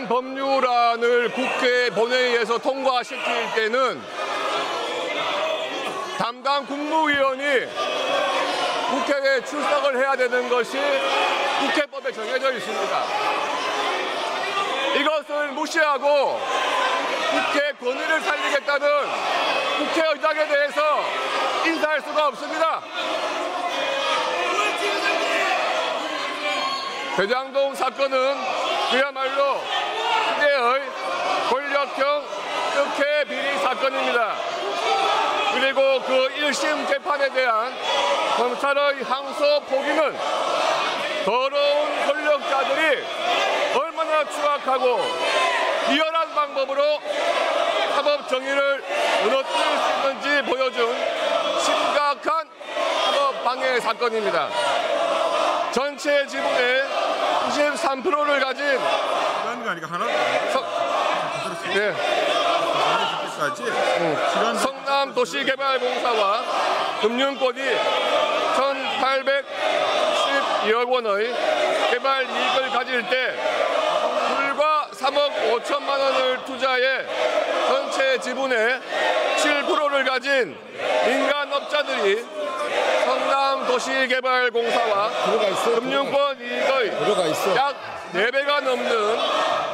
이러한 법률안을 국회 본회의에서 통과시킬 때는 담당 국무위원이 국회에 출석을 해야 되는 것이 국회법에 정해져 있습니다. 이것을 무시하고 국회 권위를 살리겠다는 국회의장에 대해서 인사할 수가 없습니다. 대장동 사건은 그야말로 시대의 권력형 특혜 비리 사건입니다. 그리고 그 1심 재판에 대한 검찰의 항소 포기는 더러운 권력자들이 얼마나 추악하고 비열한 방법으로 사법 정의를 무너뜨릴 수 있는지 보여준 심각한 사법 방해 사건입니다. 전체 지분의 93%를 가진 성남도시개발공사와 금융권이 1,812억 원의 개발 이익을 가질 때 불과 3억 5천만 원을 투자해 전체 지분의 7%를 가진 민간업자들이 성남도시개발공사와 금융권 이익의 약 4배가 넘는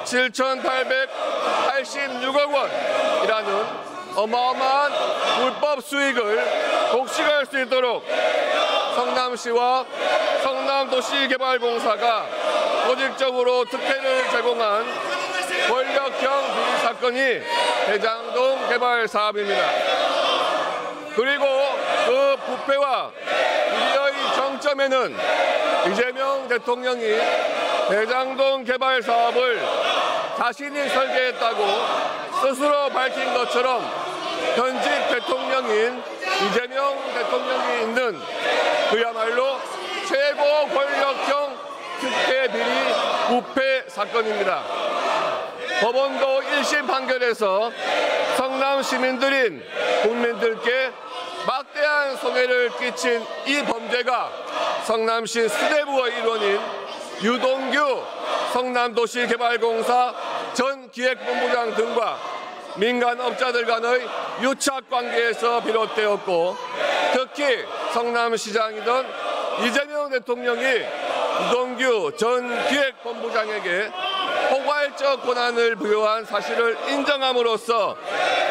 7,886억 원이라는 어마어마한 불법 수익을 독식할 수 있도록 성남시와 성남도시개발공사가 조직적으로 특혜를 제공한 권력형 비리 사건이 대장동 개발 사업입니다. 그리고 그 부패와 비리의 정점에는 이재명 대통령이 대장동 개발 사업을 자신이 설계했다고 스스로 밝힌 것처럼 현직 대통령인 이재명 대통령이 있는 그야말로 최고 권력형 특혜 비리 부패 사건입니다. 법원도 1심 판결에서 성남 시민들인 국민들께 막대한 손해를 끼친 이 범죄가 성남시 수뇌부의 일원인 유동규 성남도시개발공사 전 기획본부장 등과 민간업자들 간의 유착관계에서 비롯되었고, 특히 성남시장이던 이재명 대통령이 유동규 전 기획본부장에게 포괄적 권한을 부여한 사실을 인정함으로써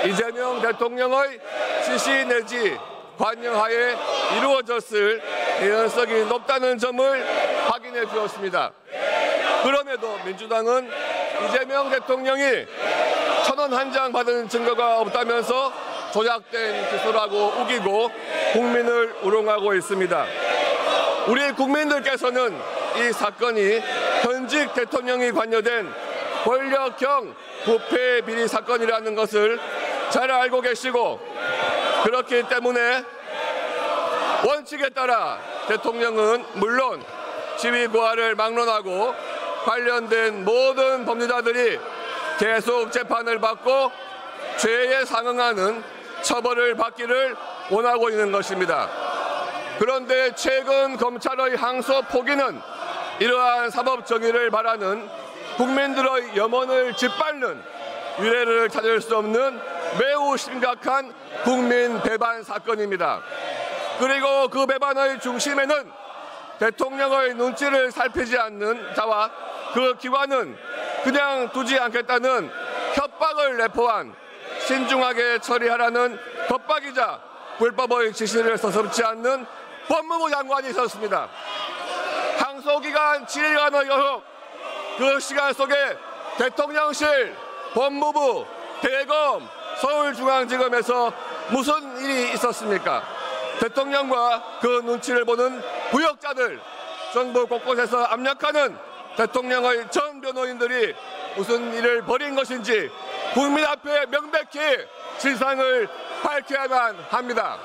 이재명 대통령의 지시 내지 관여하에 이루어졌을 개연성이 높다는 점을 확인해 주었습니다. 그럼에도 민주당은 이재명 대통령이 1,000원 한 장 받은 증거가 없다면서 조작된 기소라고 우기고 국민을 우롱하고 있습니다. 우리 국민들께서는 이 사건이 현직 대통령이 관여된 권력형 부패 비리 사건이라는 것을 잘 알고 계시고, 그렇기 때문에 원칙에 따라 대통령은 물론 지위 고하를 막론하고 관련된 모든 범죄자들이 계속 재판을 받고 죄에 상응하는 처벌을 받기를 원하고 있는 것입니다. 그런데 최근 검찰의 항소 포기는 이러한 사법 정의를 바라는 국민들의 염원을 짓밟는 유례를 찾을 수 없는 매우 심각한 국민 배반 사건입니다. 그리고 그 배반의 중심에는 대통령의 눈치를 살피지 않는 자와 그 기관은 그냥 두지 않겠다는 협박을 내포한 신중하게 처리하라는 겁박이자 불법의 지시를 서슴지 않는 법무부 장관이 있었습니다. 항소기간 7일간의 여혹, 그 시간 속에 대통령실, 법무부, 대검, 서울중앙지검에서 무슨 일이 있었습니까? 대통령과 그 눈치를 보는 부역자들, 정부 곳곳에서 압력하는 대통령의 전 변호인들이 무슨 일을 벌인 것인지 국민 앞에 명백히 진상을 밝혀야만 합니다.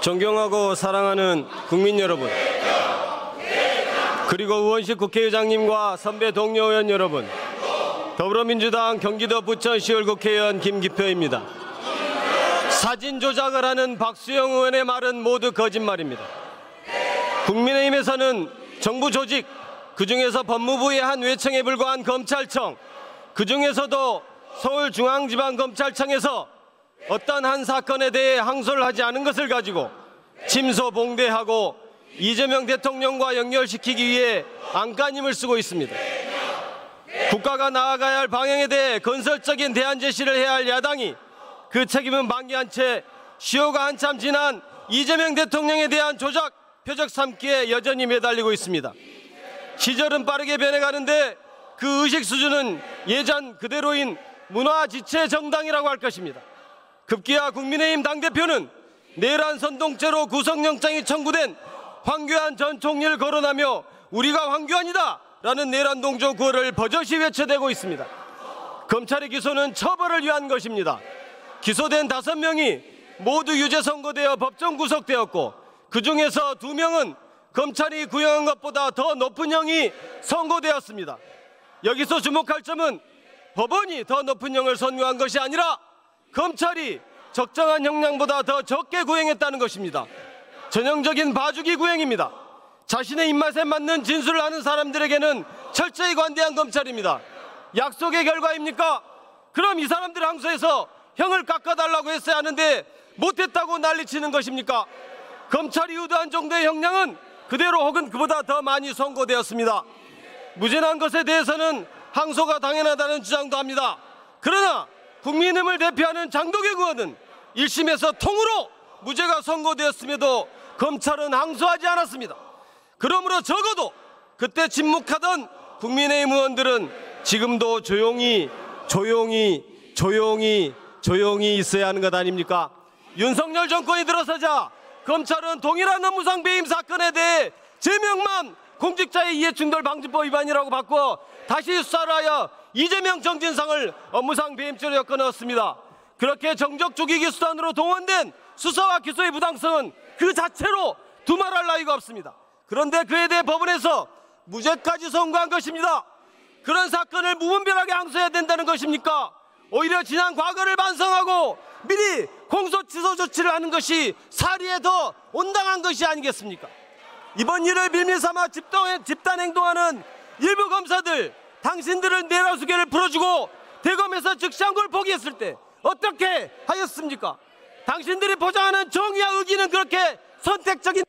존경하고 사랑하는 국민 여러분, 그리고 우원식 국회의장님과 선배 동료 의원 여러분, 더불어민주당 경기도 부천 시월 국회의원 김기표입니다. 사진 조작을 하는 박수영 의원의 말은 모두 거짓말입니다. 국민의힘에서는 정부 조직, 그중에서 법무부의 한 외청에 불과한 검찰청, 그중에서도 서울중앙지방검찰청에서 어떤 한 사건에 대해 항소를 하지 않은 것을 가지고 침소봉대하고 이재명 대통령과 연결시키기 위해 안간힘을 쓰고 있습니다. 국가가 나아가야 할 방향에 대해 건설적인 대안 제시를 해야 할 야당이 그 책임은 방기한 채 시효가 한참 지난 이재명 대통령에 대한 조작 표적 삼기에 여전히 매달리고 있습니다. 시절은 빠르게 변해가는데 그 의식 수준은 예전 그대로인 문화지체 정당이라고 할 것입니다. 급기야 국민의힘 당대표는 내란 선동죄로 구속영장이 청구된 황교안 전 총리를 거론하며 우리가 황교안이다 라는 내란 동조 구호를 버젓이 외쳐대고 있습니다. 검찰의 기소는 처벌을 위한 것입니다. 기소된 5명이 모두 유죄 선고되어 법정 구속되었고 그중에서 2명은 검찰이 구형한 것보다 더 높은 형이 선고되었습니다. 여기서 주목할 점은 법원이 더 높은 형을 선고한 것이 아니라 검찰이 적정한 형량보다 더 적게 구형했다는 것입니다. 전형적인 봐주기 구형입니다. 자신의 입맛에 맞는 진술을 하는 사람들에게는 철저히 관대한 검찰입니다. 약속의 결과입니까? 그럼 이 사람들 항소해서 형을 깎아달라고 했어야 하는데 못했다고 난리치는 것입니까? 검찰이 유도한 정도의 형량은 그대로 혹은 그보다 더 많이 선고되었습니다. 무죄난 것에 대해서는 항소가 당연하다는 주장도 합니다. 그러나 국민의힘을 대표하는 장도겸 의원은 1심에서 통으로 무죄가 선고되었음에도 검찰은 항소하지 않았습니다. 그러므로 적어도 그때 침묵하던 국민의힘 의원들은 지금도 조용히 있어야 하는 것 아닙니까? 윤석열 정권이 들어서자 검찰은 동일한 업무상 배임 사건에 대해 제명만 공직자의 이해충돌방지법 위반이라고 바꿔 다시 수사를 하여 이재명 정진상을 업무상 배임죄로 엮어넣었습니다. 그렇게 정적 죽이기 수단으로 동원된 수사와 기소의 부당성은 그 자체로 두말할 나위가 없습니다. 그런데 그에 대해 법원에서 무죄까지 선고한 것입니다. 그런 사건을 무분별하게 항소해야 된다는 것입니까? 오히려 지난 과거를 반성하고 미리 공소 취소 조치를 하는 것이 사리에 더 온당한 것이 아니겠습니까? 이번 일을 빌미삼아 집단행동하는 일부 검사들, 당신들은 내라수계를 풀어주고 대검에서 즉시항고를 포기했을 때 어떻게 하였습니까? 당신들이 보장하는 정의와 의기는 그렇게 선택적인